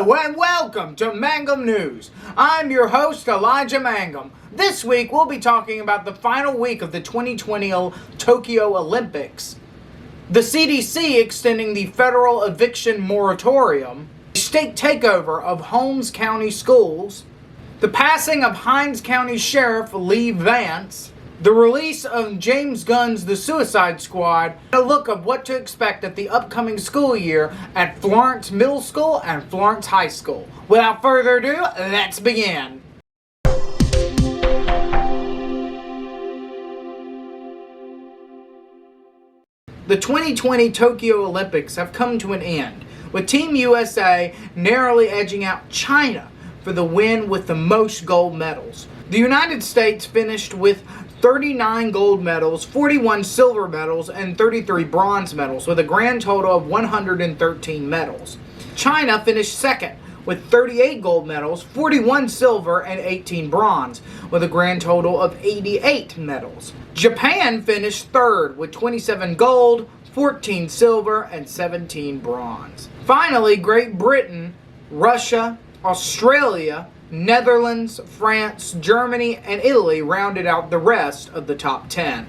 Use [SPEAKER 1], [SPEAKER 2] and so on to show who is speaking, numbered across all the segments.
[SPEAKER 1] Hello and welcome to Mangum News. I'm your host, Elijah Mangum. This week we'll be talking about the final week of the 2020 Tokyo Olympics, the CDC extending the federal eviction moratorium, state takeover of Holmes County schools, the passing of Hinds County Sheriff Lee Vance, the release of James Gunn's The Suicide Squad, and a look of what to expect at the upcoming school year at Florence Middle School and Florence High School. Without further ado, let's begin. The 2020 Tokyo Olympics have come to an end, with Team USA narrowly edging out China for the win with the most gold medals. The United States finished with 39 gold medals, 41 silver medals, and 33 bronze medals, with a grand total of 113 medals. China finished second with 38 gold medals, 41 silver, and 18 bronze, with a grand total of 88 medals. Japan finished third with 27 gold, 14 silver, and 17 bronze. Finally, Great Britain, Russia, Australia, Netherlands, France, Germany, and Italy rounded out the rest of the top 10.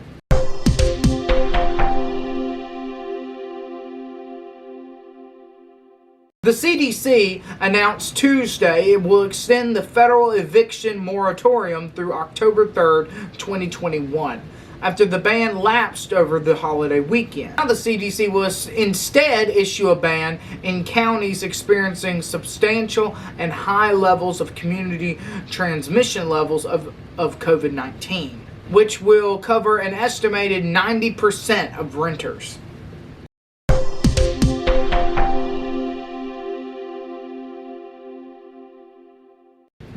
[SPEAKER 1] The CDC announced Tuesday it will extend the federal eviction moratorium through October 3rd, 2021. After the ban lapsed over the holiday weekend. Now the CDC will instead issue a ban in counties experiencing substantial and high levels of community transmission levels of COVID-19, which will cover an estimated 90% of renters.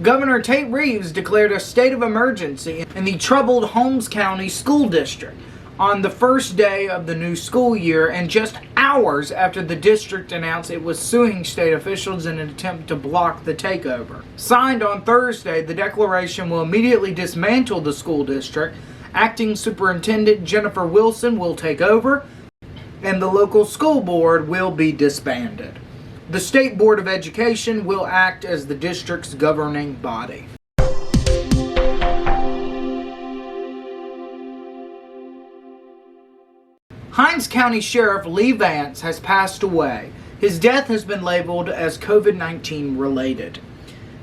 [SPEAKER 1] Governor Tate Reeves declared a state of emergency in the troubled Holmes County School District on the first day of the new school year, and just hours after the district announced it was suing state officials in an attempt to block the takeover. Signed on Thursday, the declaration will immediately dismantle the school district. Acting Superintendent Jennifer Wilson will take over, and the local school board will be disbanded. The State Board of Education will act as the district's governing body. Hinds County Sheriff Lee Vance has passed away. His death has been labeled as COVID-19 related.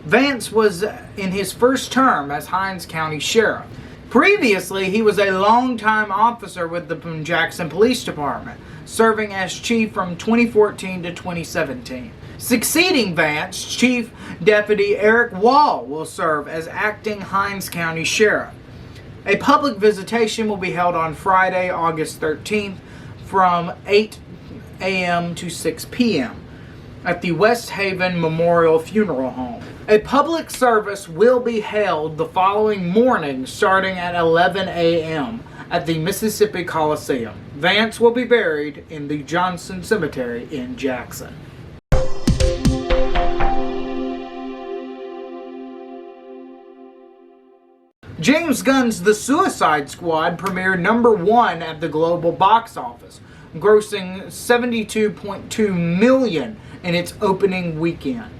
[SPEAKER 1] Vance was in his first term as Hinds County Sheriff. Previously, he was a longtime officer with the Jackson Police Department, serving as chief from 2014 to 2017. Succeeding Vance, Chief Deputy Eric Wall will serve as acting Hinds County Sheriff. A public visitation will be held on Friday, August 13th from 8 a.m. to 6 p.m. at the West Haven Memorial Funeral Home. A public service will be held the following morning starting at 11 a.m. at the Mississippi Coliseum. Vance will be buried in the Johnson Cemetery in Jackson. James Gunn's The Suicide Squad premiered #1 at the global box office, grossing $72.2 million in its opening weekend.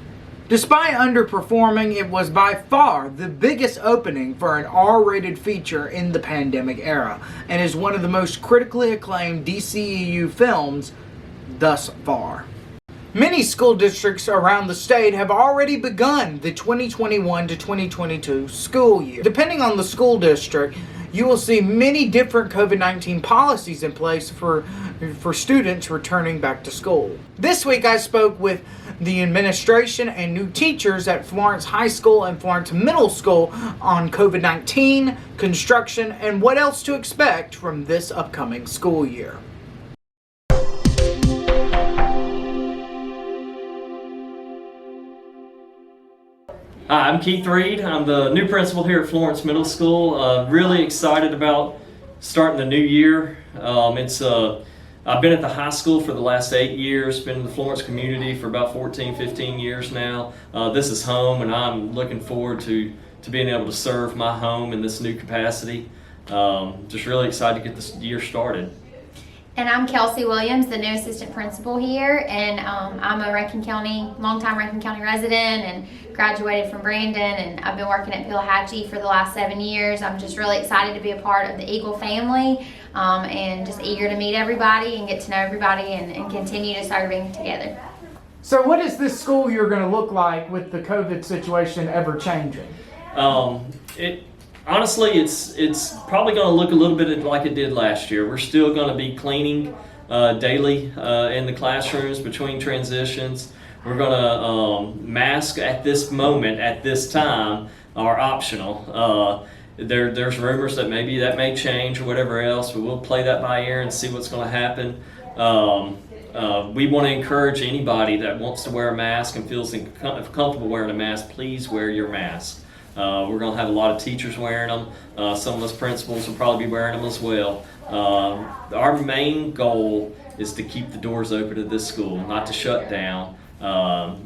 [SPEAKER 1] Despite underperforming, it was by far the biggest opening for an R-rated feature in the pandemic era, and is one of the most critically acclaimed DCEU films thus far. Many school districts around the state have already begun the 2021 to 2022 school year. Depending on the school district, you will see many different COVID-19 policies in place for students returning back to school. This week I spoke with the administration and new teachers at Florence High School and Florence Middle School on COVID-19, construction, and what else to expect from this upcoming school year.
[SPEAKER 2] Hi, I'm Keith Reed. I'm the new principal here at Florence Middle School. Really excited about starting the new year. I've been at the high school for the last 8 years, been in the Florence community for about 14, 15 years now. This is home, and I'm looking forward to being able to serve my home in this new capacity. Just really excited to get this year started.
[SPEAKER 3] And I'm Kelsey Williams, the new assistant principal here, and I'm a longtime Rankin County resident and graduated from Brandon, and I've been working at Pelahatchie for the last 7 years. I'm just really excited to be a part of the Eagle family and just eager to meet everybody and get to know everybody and continue to serving together.
[SPEAKER 1] So what is this school year going to look like with the COVID situation ever changing?
[SPEAKER 2] Honestly, it's probably going to look a little bit like it did last year. We're still going to be cleaning daily in the classrooms between transitions. We're going to mask at this moment, at this time, are optional. There's rumors that maybe that may change or whatever else, but we'll play that by ear and see what's going to happen. We want to encourage anybody that wants to wear a mask and feels comfortable wearing a mask, please wear your mask. We're going to have a lot of teachers wearing them. Some of us principals will probably be wearing them as well. Our main goal is to keep the doors open at this school, not to shut down.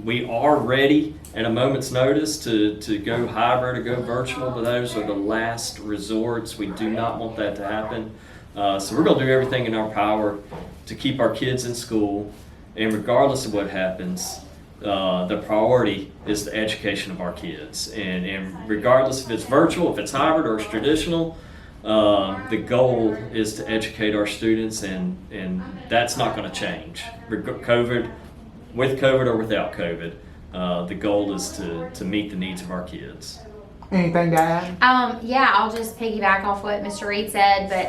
[SPEAKER 2] We are ready at a moment's notice to go hybrid or go virtual, but those are the last resorts. We do not want that to happen. So we're going to do everything in our power to keep our kids in school, and regardless of what happens, the priority is the education of our kids. And regardless if it's virtual, if it's hybrid, or it's traditional, the goal is to educate our students, and that's not going to change. With COVID or without COVID, the goal is to meet the needs of our kids.
[SPEAKER 1] Anything to add?
[SPEAKER 3] Yeah, I'll just piggyback off what Mr. Reed said, but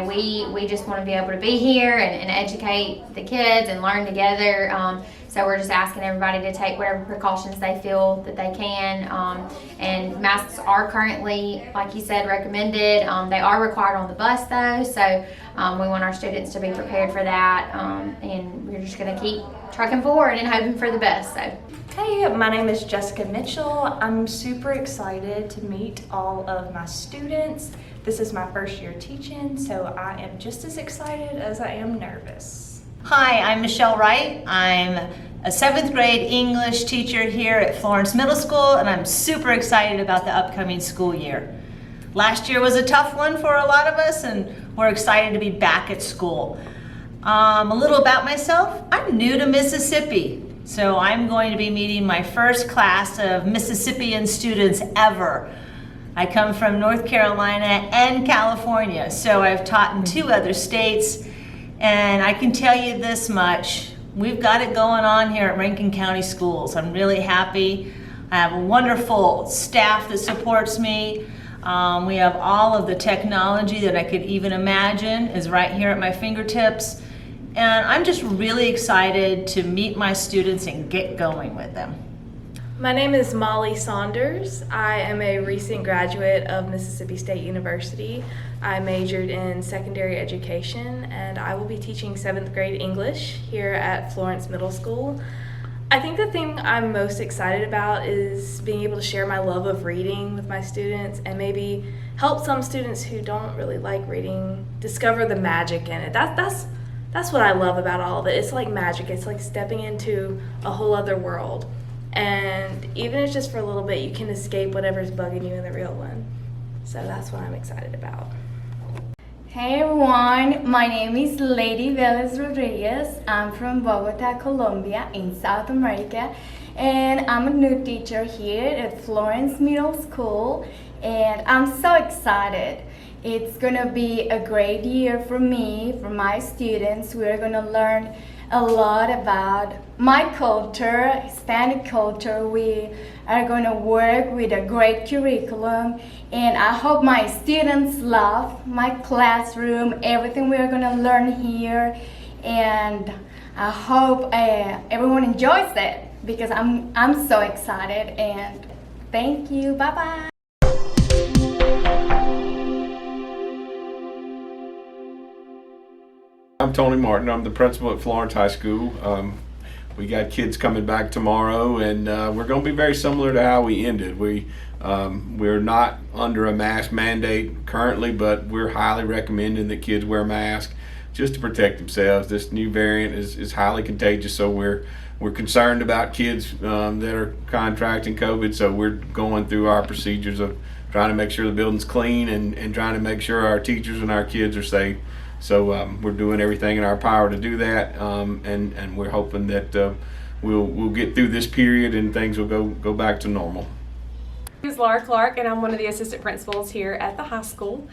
[SPEAKER 3] we just want to be able to be here and educate the kids and learn together. So we're just asking everybody to take whatever precautions they feel that they can. And masks are currently, like you said, recommended. They are required on the bus though, so we want our students to be prepared for that. And we're just going to keep trucking forward and hoping for the best. So.
[SPEAKER 4] Hey, my name is Jessica Mitchell. I'm super excited to meet all of my students. This is my first year teaching, so I am just as excited as I am nervous.
[SPEAKER 5] Hi, I'm Michelle Wright. I'm a 7th grade English teacher here at Florence Middle School, and I'm super excited about the upcoming school year. Last year was a tough one for a lot of us, and we're excited to be back at school. A little about myself. I'm new to Mississippi. So I'm going to be meeting my first class of Mississippian students ever. I come from North Carolina and California, so I've taught in 2 other states, and I can tell you this much, we've got it going on here at Rankin County Schools. I'm really happy. I have a wonderful staff that supports me. We have all of the technology that I could even imagine is right here at my fingertips. And I'm just really excited to meet my students and get going with them.
[SPEAKER 6] My name is Molly Saunders. I am a recent graduate of Mississippi State University. I majored in secondary education, and I will be teaching 7th grade English here at Florence Middle School. I think the thing I'm most excited about is being able to share my love of reading with my students and maybe help some students who don't really like reading discover the magic in it. That's what I love about all of it. It's like magic. It's like stepping into a whole other world. And even if it's just for a little bit, you can escape whatever's bugging you in the real one. So that's what I'm excited about.
[SPEAKER 7] Hey everyone, my name is Lady Velez Rodriguez. I'm from Bogota, Colombia in South America. And I'm a new teacher here at Florence Middle School. And I'm so excited. It's gonna be a great year for me, for my students. We're gonna learn a lot about my culture, Hispanic culture. We are gonna work with a great curriculum, and I hope my students love my classroom, everything we're gonna learn here, and I hope everyone enjoys it because I'm so excited. And thank you. Bye bye.
[SPEAKER 8] I'm Tony Martin. I'm the principal at Florence High School. We got kids coming back tomorrow, and we're going to be very similar to how we ended. We're not under a mask mandate currently, but we're highly recommending that kids wear masks just to protect themselves. This new variant is highly contagious, so we're concerned about kids that are contracting COVID. So we're going through our procedures of trying to make sure the building's clean and trying to make sure our teachers and our kids are safe. So we're doing everything in our power to do that, and we're hoping that we'll get through this period and things will go back to normal.
[SPEAKER 9] My name is Laura Clark, and I'm one of the assistant principals here at the high school.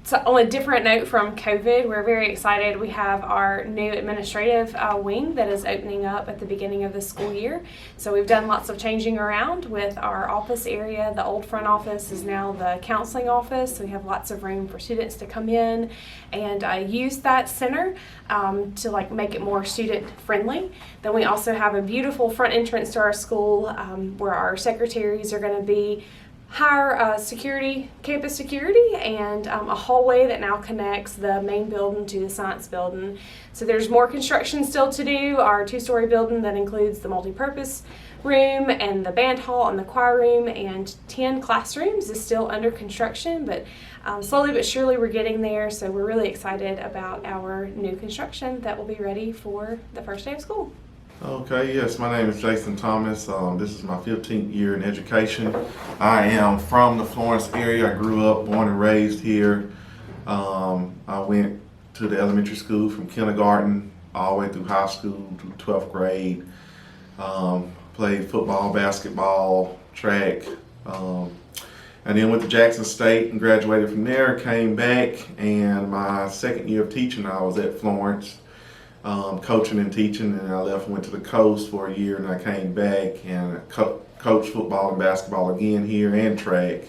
[SPEAKER 9] So on a different note from COVID, we're very excited. We have our new administrative wing that is opening up at the beginning of the school year. So we've done lots of changing around with our office area. The old front office is now the counseling office. So we have lots of room for students to come in and use that center to make it more student friendly. Then we also have a beautiful front entrance to our school where our secretaries are going to be higher security, campus security, and a hallway that now connects the main building to the science building. So there's more construction still to do. Our 2-story building that includes the multi-purpose room and the band hall and the choir room and 10 classrooms is still under construction, but slowly but surely we're getting there. So we're really excited about our new construction that will be ready for the first day of school.
[SPEAKER 10] Okay, yes, my name is Jason Thomas. This is my 15th year in education. I am from the Florence area. I grew up, born and raised here. I went to the elementary school from kindergarten all the way through high school to 12th grade. Played football, basketball, track, and then went to Jackson State and graduated from there. Came back, and my second year of teaching, I was at Florence. Coaching and teaching, and I left and went to the coast for a year, and I came back and coached football and basketball again here and track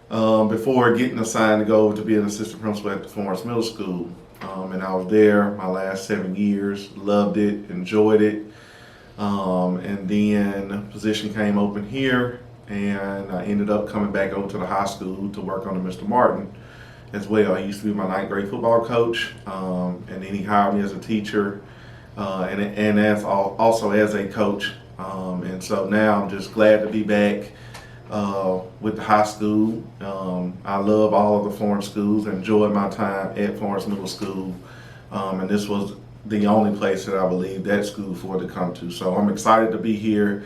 [SPEAKER 10] before getting assigned to go over to be an assistant principal at the Florence Middle School. And I was there my last 7 years, loved it, enjoyed it, and then a position came open here, and I ended up coming back over to the high school to work under Mr. Martin as well. He used to be my 9th grade football coach, and then he hired me as a teacher and as also as a coach. And so now I'm just glad to be back with the high school. I love all of the Florence schools. Enjoyed my time at Florence Middle School, and this was the only place that I believe that school for to come to. So I'm excited to be here,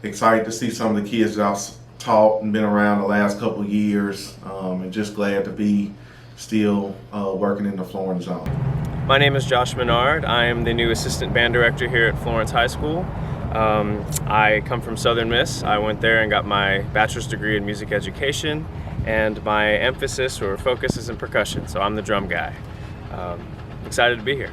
[SPEAKER 10] excited to see some of the kids that I've taught and been around the last couple of years, and just glad to be still working in the Florence zone.
[SPEAKER 11] My name is Josh Menard. I am the new assistant band director here at Florence High School. I come from Southern Miss. I went there and got my bachelor's degree in music education, and my emphasis or focus is in percussion, so I'm the drum guy. Excited to be here.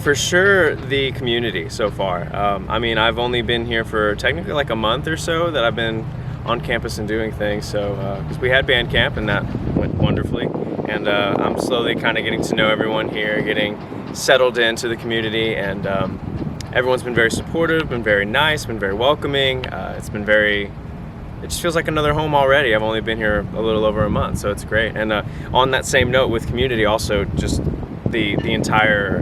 [SPEAKER 11] For sure, the community so far. I mean, I've only been here for technically like a month or so that I've been on campus and doing things, so because we had band camp and that went wonderfully, and I'm slowly kind of getting to know everyone here, getting settled into the community, and everyone's been very supportive, been very nice, been very welcoming. It just feels like another home already. I've only been here a little over a month, so it's great. And on that same note with community, also just the entire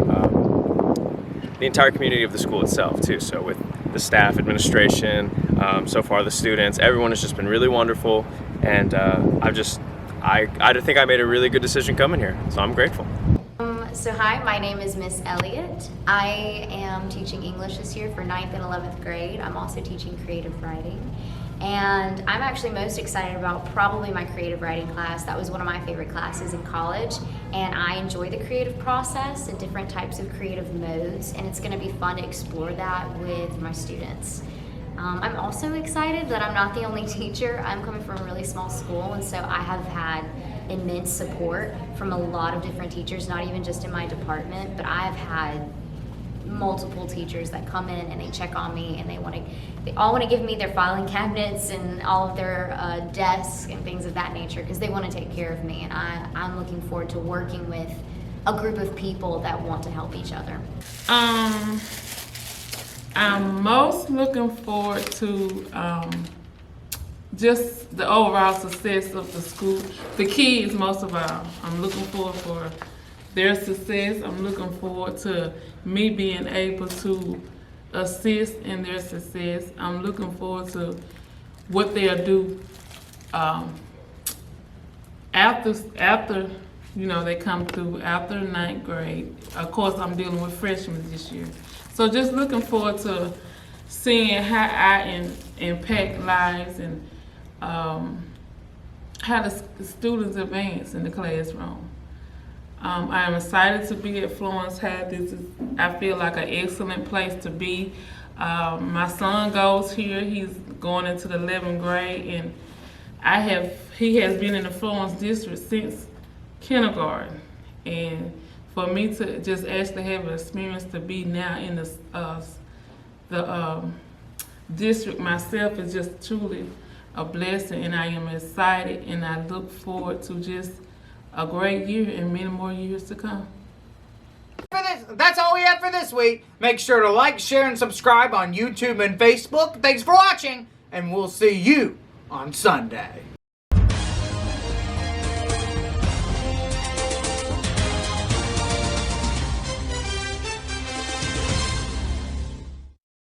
[SPEAKER 11] community of the school itself too. So with the staff, administration, so far the students, everyone has just been really wonderful, and I think I made a really good decision coming here, so I'm grateful.
[SPEAKER 12] So hi, my name is Miss Elliott. I am teaching English this year for 9th and 11th grade. I'm also teaching creative writing. And I'm actually most excited about probably my creative writing class. That was one of my favorite classes in college. And I enjoy the creative process and different types of creative modes. And it's gonna be fun to explore that with my students. I'm also excited that I'm not the only teacher. I'm coming from a really small school, and so I have had immense support from a lot of different teachers, not even just in my department, but I've had multiple teachers that come in and they check on me, and they all want to give me their filing cabinets and all of their desks and things of that nature, because they want to take care of me, and I'm looking forward to working with a group of people that want to help each other.
[SPEAKER 13] I'm most looking forward to just the overall success of the school. The kids, most of all. I'm looking forward for their success. I'm looking forward to me being able to assist in their success. I'm looking forward to what they'll do after they come through after 9th grade. Of course, I'm dealing with freshmen this year. So just looking forward to seeing how I impact lives and how the students advance in the classroom. I am excited to be at Florence High. This is, I feel like an excellent place to be. My son goes here. He's going into the 11th grade, and he has been in the Florence district since kindergarten. And for me to just actually have an experience to be now in the district myself is just truly a blessing, and I am excited, and I look forward to just a great year and many more years to come.
[SPEAKER 1] That's all we have for this week. Make sure to like, share, and subscribe on YouTube and Facebook. Thanks for watching, and we'll see you on Sunday.